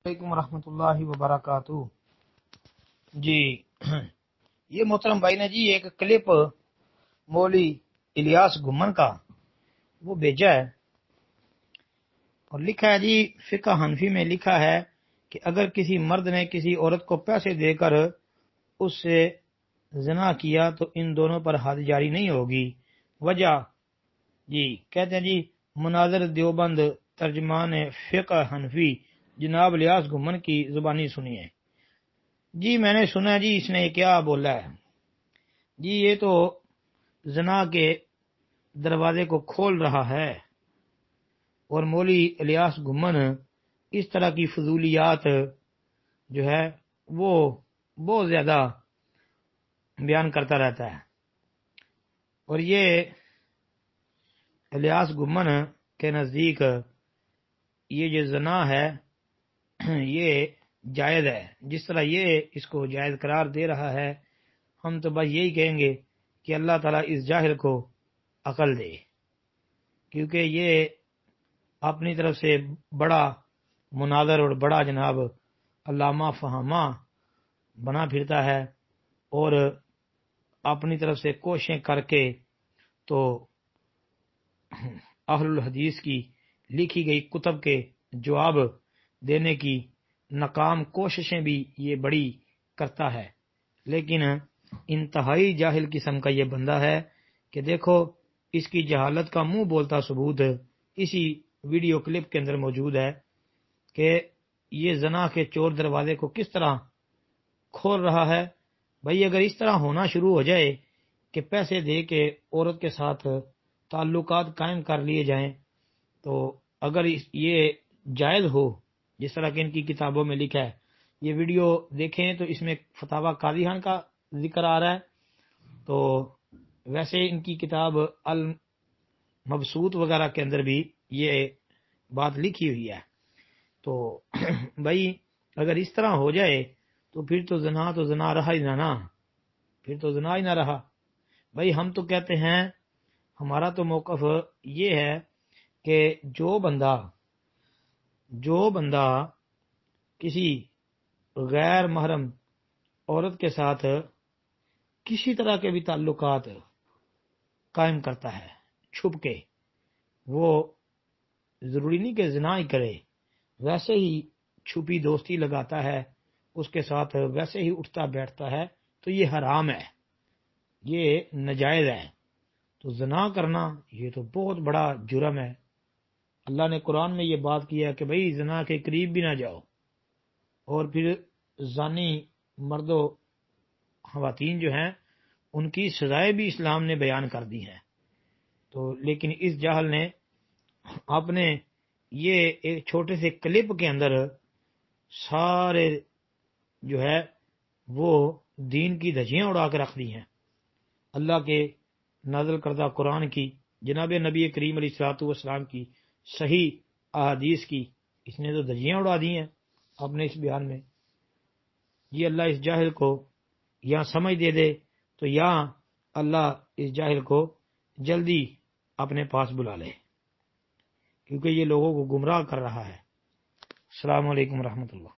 علیکم ورحمۃ اللہ وبرکاتہ۔ جی یہ محترم بھائی نے جی ایک کلپ مولوی الیاس گھمن کا وہ بھیجا ہے اور لکھا ہے جی فقہ حنفی میں لکھا ہے کہ اگر کسی مرد نے کسی عورت کو پیسے دے کر اس سے زنا کیا تو ان دونوں پر حد جاری نہیں ہوگی۔ وجہ جی کہتے ہیں جی مناظر دیوبند ترجمان فقہ حنفی جناب الیاس گھمن کی زبانی سنیے۔ جی میں نے سنا جی اس نے کیا بولا ہے جی، یہ تو زنا کے دروازے کو کھول رہا ہے اور مولوی الیاس گھمن اس طرح کی فضولیات جو ہے وہ بہت زیادہ بیان کرتا رہتا ہے، اور یہ الیاس گھمن کے نزدیک یہ جو زنا ہے یہ جائز ہے۔ جس طرح یہ اس کو جائز قرار دے رہا ہے، ہم تو بس یہی کہیں گے کہ اللہ تعالیٰ اس جاہل کو عقل دے، کیونکہ یہ اپنی طرف سے بڑا مناظر اور بڑا جناب علامہ فہامہ بنا پھرتا ہے، اور اپنی طرف سے کوششیں کر کے تو اہل الحدیث کی لکھی گئی کتب کے جواب دینے کی ناکام کوششیں بھی یہ بڑی کرتا ہے، لیکن انتہائی جاہل قسم کا یہ بندہ ہے کہ دیکھو اس کی جہالت کا منہ بولتا ثبوت اسی ویڈیو کلپ کے اندر موجود ہے کہ یہ زنا کے چور دروازے کو کس طرح کھول رہا ہے۔ بھئی اگر اس طرح ہونا شروع ہو جائے کہ پیسے دے کے عورت کے ساتھ تعلقات قائم کر لیے جائیں، تو اگر یہ جائز ہو جس طرح کہ ان کی کتابوں میں لکھا ہے، یہ ویڈیو دیکھیں تو اس میں فتاوی قاضی خان کا ذکر آ رہا ہے، تو ویسے ان کی کتاب المبسوط وغیرہ کے اندر بھی یہ بات لکھی ہوئی ہے۔ تو بھائی اگر اس طرح ہو جائے تو پھر تو زنا رہا ہی نہ، پھر تو زنا ہی نہ رہا۔ بھائی ہم تو کہتے ہیں، ہمارا تو موقف یہ ہے کہ جو بندہ کسی غیر محرم عورت کے ساتھ کسی طرح کے بھی تعلقات قائم کرتا ہے چھپ کے، وہ ضروری نہیں کہ زنا ہی کرے، ویسے ہی چھپی دوستی لگاتا ہے اس کے ساتھ، ویسے ہی اٹھتا بیٹھتا ہے، تو یہ حرام ہے، یہ ناجائز ہے۔ تو زنا کرنا یہ تو بہت بڑا جرم ہے۔ اللہ نے قرآن میں یہ بات کیا ہے کہ بھئی زنا کے قریب بھی نہ جاؤ، اور پھر زانی مرد و خواتین جو ہیں ان کی سزائیں بھی اسلام نے بیان کر دی ہیں۔ تو لیکن اس جاہل نے اپنے یہ ایک چھوٹے سے کلپ کے اندر سارے جو ہے وہ دین کی دھجیاں اڑا کے رکھ دی ہیں، اللہ کے نازل کردہ قرآن کی، جناب نبی کریم علیہ الصلوۃ والسلام کی صحیح احادیث کی، اس نے تو دھجیاں اڑا دی ہیں اپنے اس بیان میں۔ یہ اللہ اس جاہل کو یا سمجھ دے تو یا اللہ اس جاہل کو جلدی اپنے پاس بلا لے، کیونکہ یہ لوگوں کو گمراہ کر رہا ہے۔ السلام علیکم ورحمۃ اللہ۔